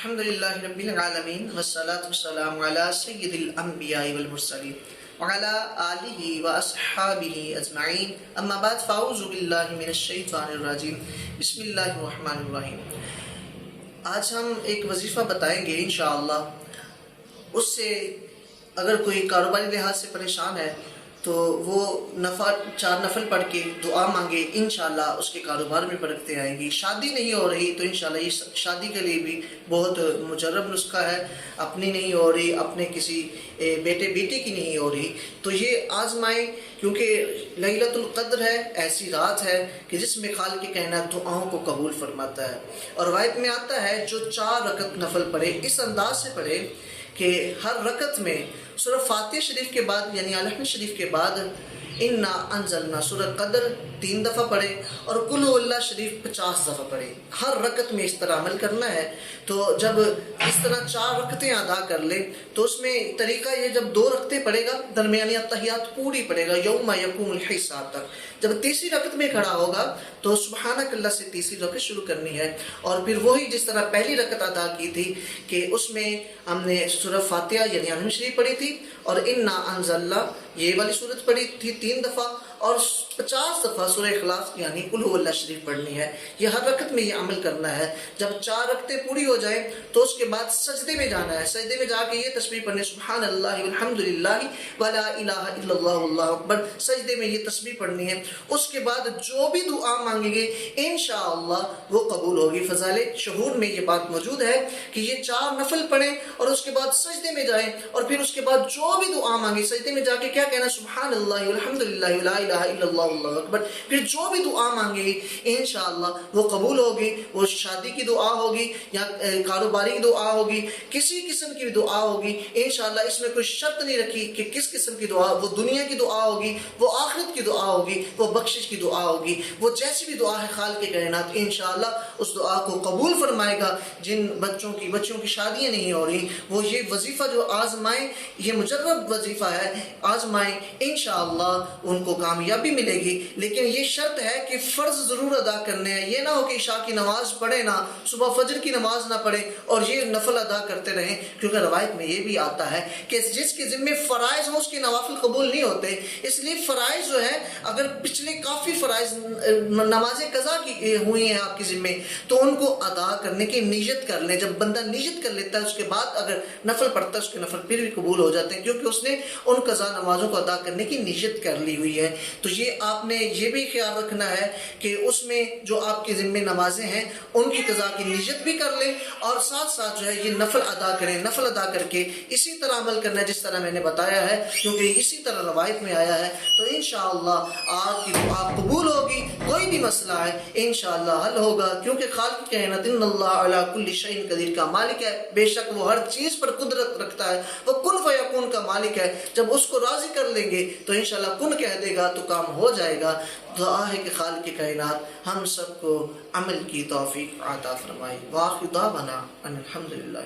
الحمد لله رب العالمين والصلاة والسلام على سيد الأنبياء والمرسلين وعلى آله وأصحابه أجمعين أما بعد فأعوذ بالله من الشيطان الرجيم بسم الله الرحمن الرحيم۔ آج ہم ایک وظیفہ بتائیں گے انشاءاللہ، اس سے اگر کوئی کاروباری لحاظ سے پریشان ہے تو وہ 4 نفل پڑھ کے دعا مانگے، انشاءاللہ اس کے کاروبار میں برکتیں آئیں گی۔ شادی نہیں ہو رہی تو انشاءاللہ یہ شادی کے لیے بھی بہت مجرب نسخہ ہے، اپنی نہیں ہو رہی، اپنے کسی بیٹے بیٹی کی نہیں ہو رہی تو یہ آزمائیں، کیونکہ لیلۃ القدر ہے، ایسی رات ہے کہ جس میں خالق کائنات دعاؤں کو قبول فرماتا ہے۔ اور روایت میں آتا ہے جو 4 رکعت نفل پڑھے اس انداز سے پڑھے کہ ہر رکعت میں سورہ فاتحہ شریف کے بعد یعنی الحمد شریف کے بعد انا انزلنا سورہ قدر 3 دفعہ پڑھے اور قل هو اللہ شریف 50 دفعہ پڑھے۔ ہر رکعت میں اس طرح عمل کرنا ہے۔ تو جب اس طرح 4 رکعتیں ادا کر لے تو اس میں طریقہ یہ، جب 2 رکعتیں پڑھے گا درمیانی التحیات پوری پڑھے گا یوم یقوم الحساب تک۔ جب تیسری رکعت میں کھڑا ہوگا تو سبحانک اللہ سے تیسری رکعت شروع کرنی ہے، اور پھر وہی جس طرح پہلی رکعت ادا کی تھی کہ اس میں ہم نے سورہ فاتحہ یعنی الحمد شریف پڑھی تھی اور انا انزلنا یہ والی صورت پڑھی تھی 3 دفعہ، اور 50 دفعہ سورہ اخلاص یعنی قل هو اللہ شریف پڑھنی ہے۔ یہ ہر رکعت میں یہ عمل کرنا ہے۔ جب 4 رکعتیں پوری ہو جائیں تو اس کے بعد سجدے میں جانا ہے۔ سجدے میں جا کے یہ تسبیح پڑھنی سبحان اللہ والحمد للہ ولا الہ الا اللہ واللہ اکبر، سجدے میں یہ تسبیح پڑھنی ہے۔ اس کے بعد جو بھی دعا مانگیں گے انشاءاللہ وہ قبول ہوگی۔ فضائل شہور میں یہ بات موجود ہے کہ یہ 4 نفل پڑھیں اور اس کے بعد سجدے میں جائیں، اور پھر اس کے بعد جو بھی دعا مانگے سجدے میں جا کے کیا کہنا سبحان اللہ والحمد للہ ولا الہ الا اللہ واللہ اکبر۔ پھر جو بھی دعا مانگے گی انشاءاللہ وہ قبول ہوگی۔ وہ شادی کی دعا ہوگی یا کاروباری کی دعا ہوگی، کسی قسم کی دعا ہوگی انشاءاللہ، اس میں کوئی شرط نہیں رکھی کہ کس قسم کی دعا، وہ دنیا کی دعا ہوگی، وہ آخرت کی دعا ہوگی، وہ بخشش کی دعا ہوگی، وہ جیسی بھی دعا ہے خالق کائنات انشاءاللہ اس دعا کو قبول فرمائے گا۔ جن بچوں کی شادیاں نہیں ہو رہی وہ یہ وظیفہ جو آزمائیں، یہ مجرب وظیفہ ہے، آزمائیں انشاءاللہ ان کو کامیابی ملے گی۔ لیکن یہ شرط ہے کہ فرض ضرور ادا کرنے ہیں، یہ نہ ہو کہ عشاء کی نماز پڑھے نہ، صبح فجر کی نماز نہ پڑھے اور یہ نفل ادا کرتے رہیں، کیونکہ روایت میں یہ بھی آتا ہے کہ جس کے ذمہ فرائض ہوں اس کے نوافل قبول نہیں ہوتے۔ اس لیے فرائض جو ہے، اگر پچھلے کافی فرائض نمازیں قضا کی ہوئی ہیں آپ کے ذمہ تو ان کو ادا کرنے کی نیت کر لیں۔ جب بندہ نیت کر لیتا ہے اس کے بعد اگر نفل پڑھتا ہے اس کے نفل پھر بھی قبول ہو جاتے ہیں، کیونکہ اس نے ان قضا نمازوں کو ادا کرنے کی نیت کر لی ہوئی ہے۔ تو یہ آپ نے یہ بھی خیال رکھنا ہے کہ اس میں جو آپ کے ذمہ نمازیں ہیں ان کی قضا کی نیت بھی کر لیں، اور ساتھ ساتھ جو ہے یہ نفل ادا کریں۔ نفل ادا کر کے اسی طرح عمل کرنا ہے جس طرح میں نے بتایا ہے، کیونکہ اسی طرح روایت میں آیا ہے۔ تو انشاءاللہ آپ کی دعا قبول ہوگی، کوئی بھی مسئلہ ہے انشاءاللہ حل ہوگا، کیونکہ خالق کائنات ان اللہ علی کل شیء قدیر کا مالک ہے، بے شک وہ ہر چیز پر قدرت رکھتا ہے، وہ کن فیکون کا مالک ہے۔ جب اس کو راضی کر لیں گے تو انشاءاللہ کن کہہ دے گا تو کام ہو جائے گا۔ دعا ہے کہ خالق کائنات ہم سب کو عمل کی توفیق عطا فرمائے۔ وآخر دعوانا ان الحمدللہ۔